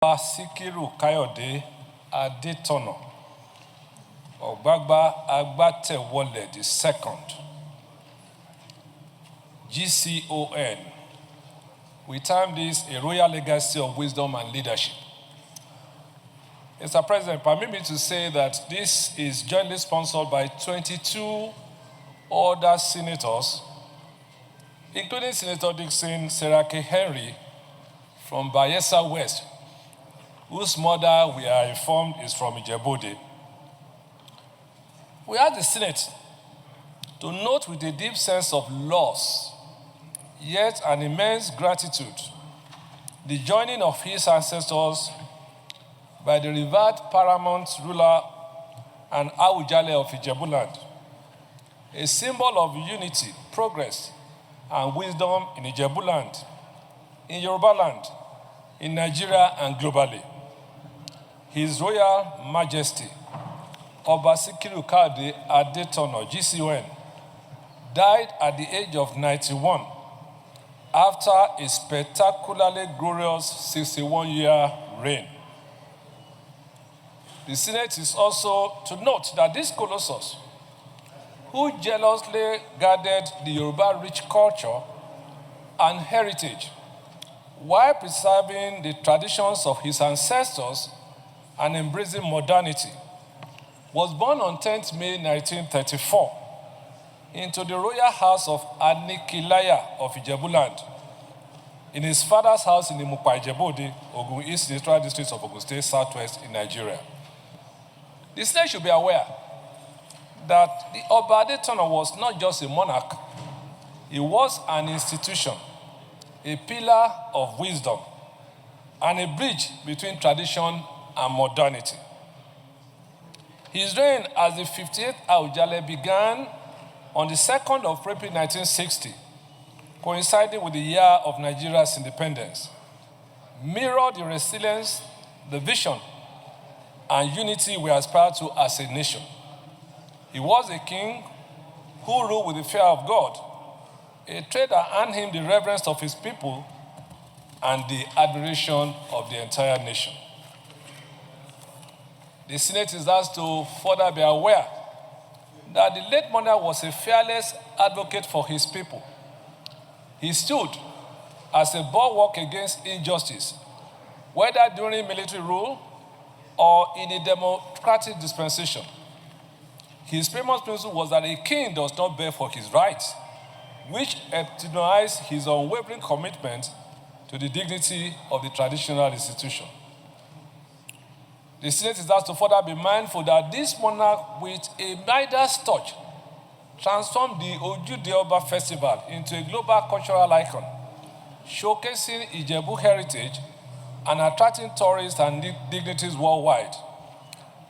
Sikiru Kayode Adetono Ogbagba Agbatewole II, GCON. We term this a royal legacy of wisdom and leadership. Mr. President, permit me to say that this is jointly sponsored by 22 other senators, including Senator Dixon Serake Henry from Bayelsa West, whose mother, we are informed, is from Ijebuland. We ask the Senate to note with a deep sense of loss, yet an immense gratitude, the joining of his ancestors by the revered paramount ruler and Awujale of Ijebuland, a symbol of unity, progress, and wisdom in Ijebuland, in Yorubaland, in Nigeria, and globally. His Royal Majesty, Oba Sikiru Kayode Adetono, GCON, died at the age of 91 after a spectacularly glorious 61-year reign. The Senate is also to note that this colossus, who jealously guarded the Yoruba-rich culture and heritage while preserving the traditions of his ancestors and embracing modernity, was born on 10th May 1934 into the royal house of Anikilaya of Ijebuland, in his father's house in Imupa, Ijebuode, Ogun East Central District of Ogun State, Southwest in Nigeria. The Senate should be aware that the Oba Adetono was not just a monarch, he was an institution, a pillar of wisdom, and a bridge between tradition and modernity. His reign as the 58th Awujale began on the 2nd of April 1960, coinciding with the year of Nigeria's independence, mirrored the resilience, the vision, and unity we aspire to as a nation. He was a king who ruled with the fear of God, a trait that earned him the reverence of his people and the admiration of the entire nation. The Senate is asked to further be aware that the late monarch was a fearless advocate for his people. He stood as a bulwark against injustice, whether during military rule or in a democratic dispensation. His famous principle was that a king does not beg for his rights, which epitomized his unwavering commitment to the dignity of the traditional institution. The Senate is asked to further be mindful that this monarch, with a Midas touch, transformed the Awujale Oba Festival into a global cultural icon, showcasing Ijebu heritage and attracting tourists and dignitaries worldwide.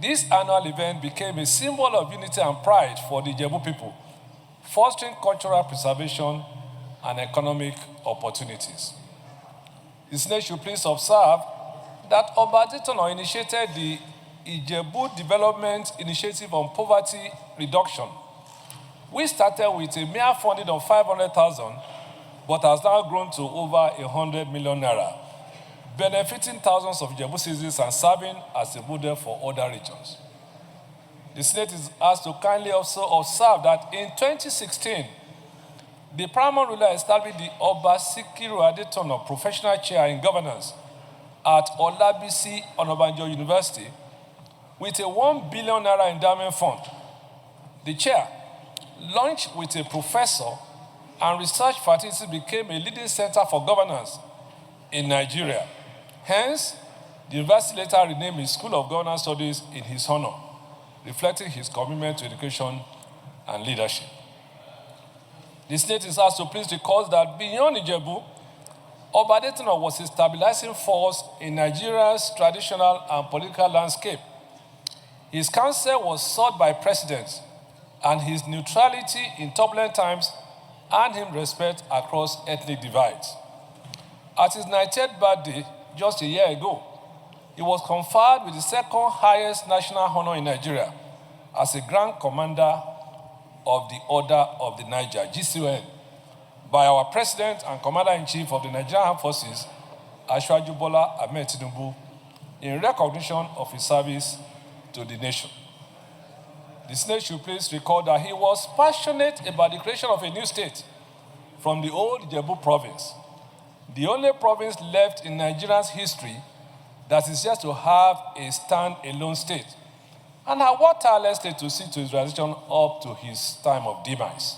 This annual event became a symbol of unity and pride for the Ijebu people, fostering cultural preservation and economic opportunities. The Senate should please observe that Oba Adetono initiated the Ijebu Development Initiative on Poverty Reduction, which started with a mere funding of 500,000, but has now grown to over 100 million naira, benefiting thousands of Ijebu citizens and serving as a model for other regions. The Senate is asked to kindly also observe that in 2016, the paramount ruler established the Oba Sikiru Adetono Professional Chair in Governance at Olabisi Onabanjo University with a 1 billion naira endowment fund. The chair, launched with a professor and research faculty, became a leading center for governance in Nigeria. Hence, the university later renamed its School of Governance Studies in his honor, reflecting his commitment to education and leadership. The Senate is asked to please recall that beyond Ijebu, Oba Adetono was a stabilizing force in Nigeria's traditional and political landscape. His counsel was sought by presidents, and his neutrality in turbulent times earned him respect across ethnic divides. At his 90th birthday, just a year ago, he was conferred with the second highest national honor in Nigeria as a Grand Commander of the Order of the Niger, GCON, by our President and Commander-in-Chief of the Nigerian Armed Forces, Asiwaju Bola Ahmed Tinubu, in recognition of his service to the nation. The Senate should please record that he was passionate about the creation of a new state from the old Ijebu province, the only province left in Nigeria's history that is yet to have a stand-alone state, and had worked tirelessly to see to his realization up to his time of demise.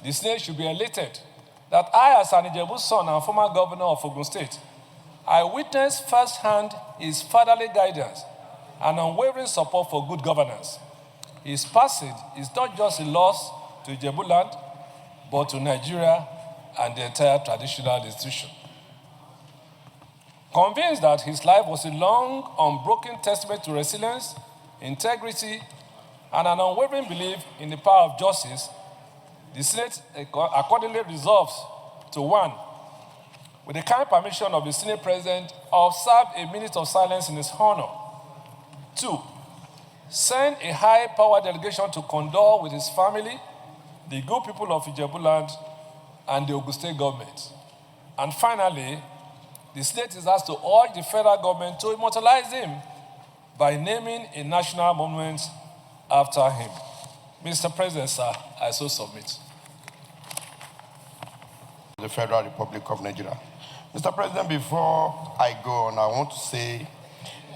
The Senate should be elated that I, as an Ijebu son and former governor of Ogun State, I witnessed firsthand his fatherly guidance and unwavering support for good governance. His passage is not just a loss to Ijebuland, but to Nigeria and the entire traditional institution. Convinced that his life was a long, unbroken testament to resilience, integrity, and an unwavering belief in the power of justice, the Senate accordingly resolves to 1, with the kind permission of the Senate President, observe a minute of silence in his honor. 2, send a high-power delegation to condole with his family, the good people of Ijebuland, and the Ogun State government. And finally, the Senate is asked to urge the federal government to immortalize him by naming a national monument after him. Mr. President, sir, I so submit. The Federal Republic of Nigeria. Mr. President, before I go on, I want to say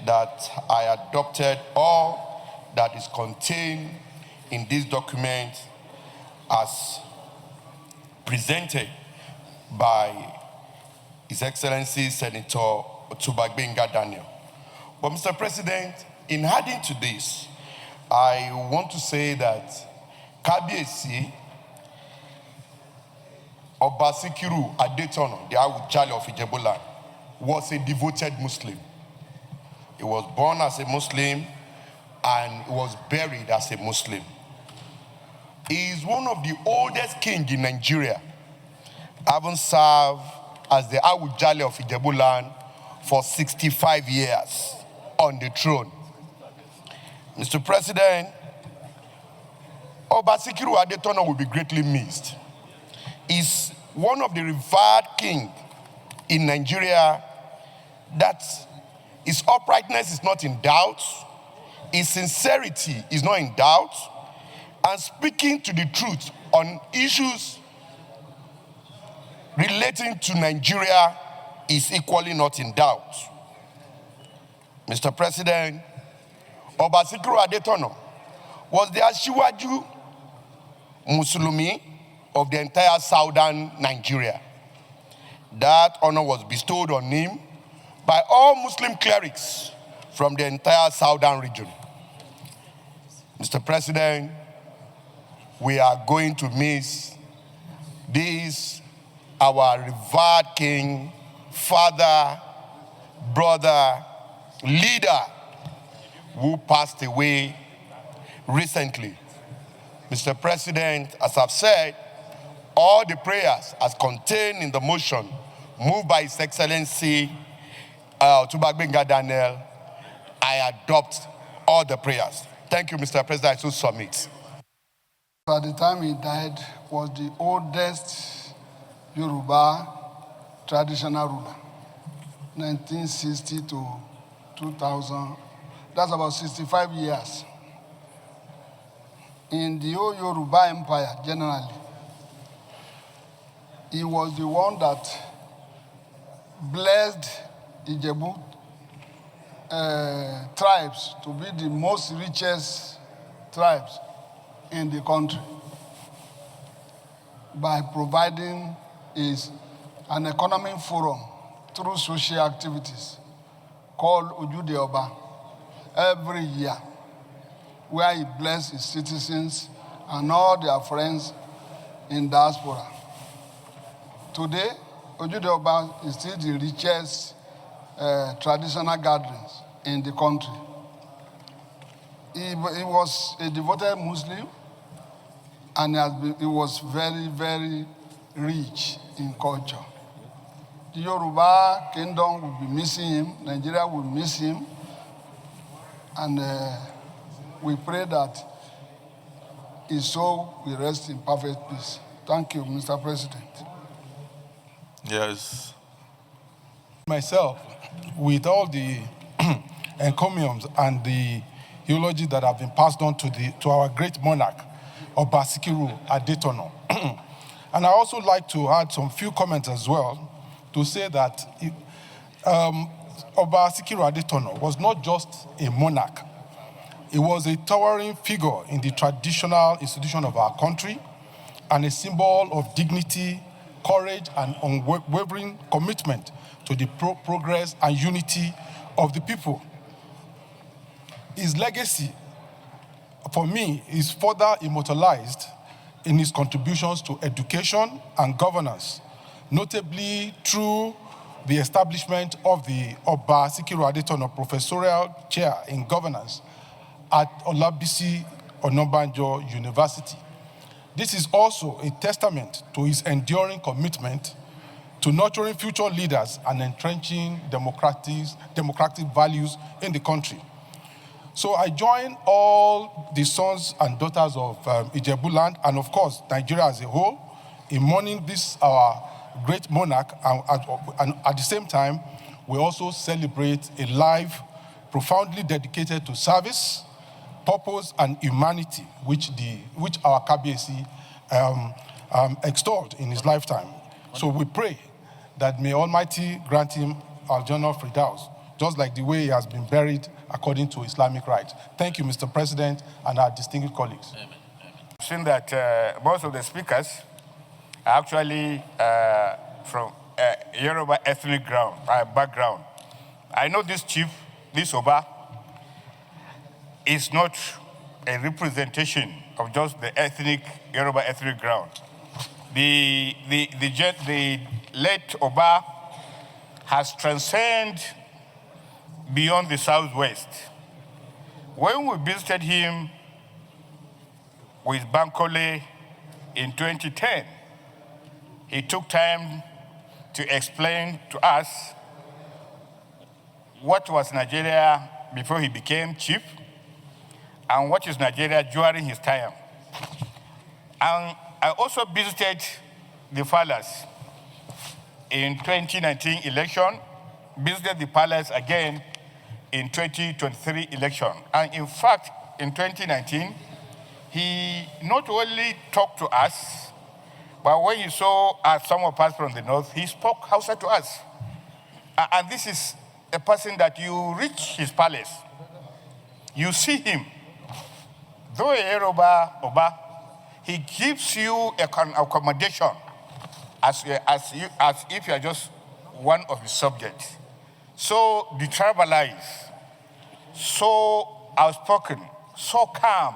that I adopted all that is contained in this document as presented by His Excellency Senator Prof.Mgbeke Daniel. But Mr. President, in adding to this, I want to say that Kabiyesi Obasikiru Adetono, the Awujale of Ijebuland, was a devoted Muslim. He was born as a Muslim and he was buried as a Muslim. He is one of the oldest kings in Nigeria, having served as the Awujale of Ijebuland for 65 years on the throne. Mr. President, Obasikiru Adetono will be greatly missed. He's one of the revered kings in Nigeria that his uprightness is not in doubt, his sincerity is not in doubt, and speaking to the truth on issues relating to Nigeria is equally not in doubt. Mr. President, Obasikiru Adetono was the Asiwaju Musulumi of the entire southern Nigeria. That honor was bestowed on him by all Muslim clerics from the entire southern region. Mr. President, we are going to miss this, our revered king, father, brother, leader, who passed away recently. Mr. President, as I've said, all the prayers as contained in the motion moved by His Excellency Prof.Mgbeke Daniel, I adopt all the prayers. Thank you, Mr. President. I so submit. At the time he died, was the oldest Yoruba traditional ruler, 1960 to 2000. That's about 65 years. In the whole Yoruba Empire, generally, he was the one that blessed Ijebu tribes to be the most richest tribes in the country by providing an economic forum through social activities called Awujale of Ijebuland every year, where he blessed his citizens and all their friends in diaspora. Today, Awujale of Ijebuland is still the richest traditional gatherings in the country. He was a devoted Muslim, and he was very, very rich in culture. The Yoruba kingdom will be missing him, Nigeria will miss him, and we pray that his soul will rest in perfect peace. Thank you, Mr. President. Yes. Myself, with all the encomiums and the eulogy that have been passed on to our great monarch, Oba Sikiru Adetono. And I also like to add some few comments as well to say that Oba Sikiru Adetono was not just a monarch. He was a towering figure in the traditional institution of our country and a symbol of dignity, courage, and unwavering commitment to the progress and unity of the people. His legacy, for me, is further immortalized in his contributions to education and governance, notably through the establishment of the Oba Sikiru Adetono Professorial Chair in Governance at Olabisi Onabanjo University. This is also a testament to his enduring commitment to nurturing future leaders and entrenching democratic values in the country. So I join all the sons and daughters of Ijebuland and of course Nigeria as a whole in mourning this our great monarch, and at the same time we also celebrate a life profoundly dedicated to service, purpose, and humanity, which our Kabiyesi extolled in his lifetime. So we pray that may Almighty grant him Al-Jannah Firdaus, just like the way he has been buried according to Islamic rites. Thank you, Mr. President, and our distinguished colleagues. Amen. I've seen that most of the speakers are actually from Yoruba ethnic background. I know this chief, this Oba, is not a representation of just the Yoruba ethnic ground. The late Oba has transcended beyond the Southwest. When we visited him with Bankole in 2010, he took time to explain to us what was Nigeria before he became chief and what is Nigeria during his time. And I also visited the palace in 2019 election, visited the palace again in 2023 election. And in fact, in 2019, he not only talked to us, but when he saw some of us from the north, he spoke Hausa to us. And this is a person that you reach his palace, you see him. Though a Yoruba Oba, he gives you an accommodation as if you are just one of his subjects. So detribalized, so outspoken, so calm.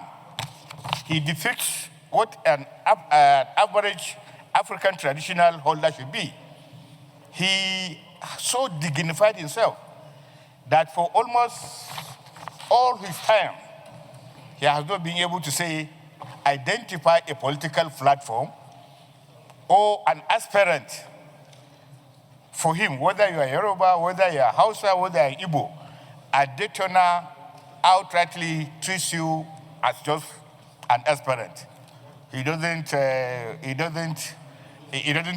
He depicts what an average African traditional holder should be. He so dignified himself that for almost all his time, he has not been able to identify a political platform or an aspirant for him, whether you are Yoruba, whether you are Hausa, whether you are Igbo. Adetona outrightly treats you as just an aspirant. He doesn't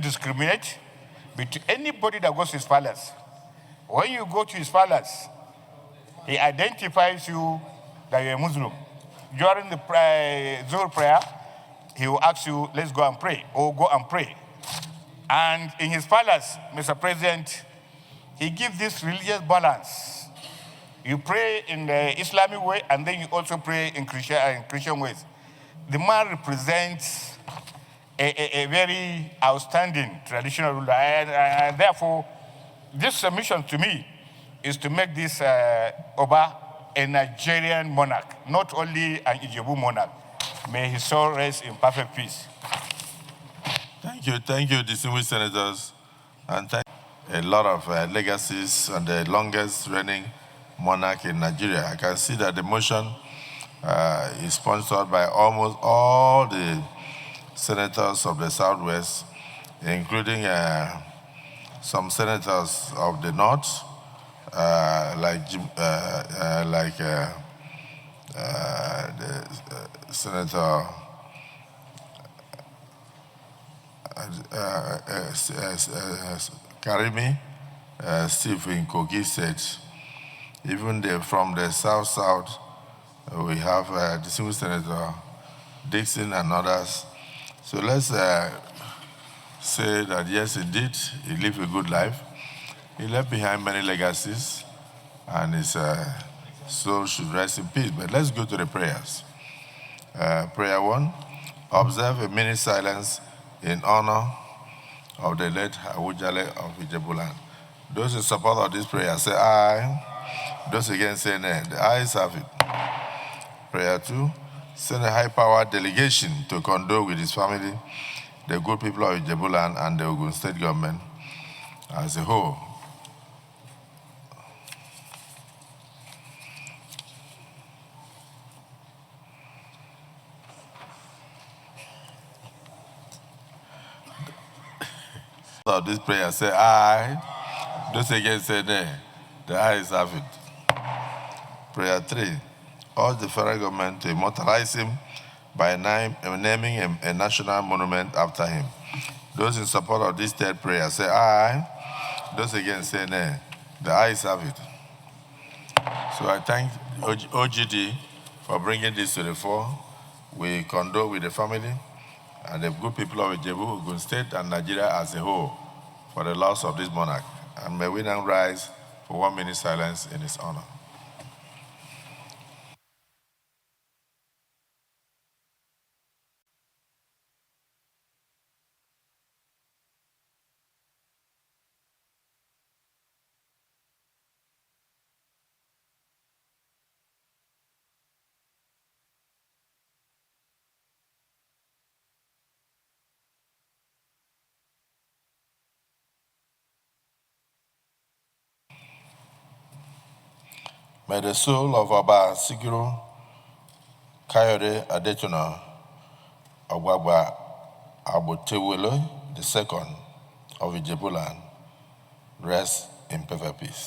discriminate between anybody that goes to his palace. When you go to his palace, he identifies you that you're a Muslim. During the Zuhr prayer, he will ask you, let's go and pray, or go and pray. And in his palace, Mr. President, he gives this religious balance. You pray in the Islamic way, and then you also pray in Christian ways. The man represents a very outstanding traditional ruler. And therefore, this submission to me is to make this Oba a Nigerian monarch, not only an Ijebu monarch. May his soul rest in perfect peace. Thank you, distinguished senators, and thank a lot of legacies and the longest reigning monarch in Nigeria. I can see that the motion is sponsored by almost all the senators of the Southwest, including some senators of the North, Senator Karimi, Steve in Kogi State, Even from the South, we have distinguished Senator Dixon and others. So let's say that yes, indeed, he lived a good life. He left behind many legacies, and his soul should rest in peace. But let's go to the prayers. Prayer 1, observe a minute silence in honor of the late Awujale of Ijebuland. Those in support of this prayer say aye. Those against say nay. The ayes have it. Prayer 2, send a high-powered delegation to condole with his family, the good people of Ijebuland, and the Ogun State government as a whole. Of this prayer say aye. Those against say nay. The ayes have it. Prayer 3, urge the federal government to immortalize him by naming a national monument after him. Those in support of this third prayer say aye. Those against say nay. The ayes have it. So I thank OGD for bringing this to the fore. We condole with the family and the good people of Ijebu, Ogun State, and Nigeria as a whole for the loss of this monarch. And may we now rise for 1 minute silence in his honor. May the soul of Oba Sikiru Kayode Adetona Ogwagwa Abotewele II of Ijebuland rest in perfect peace.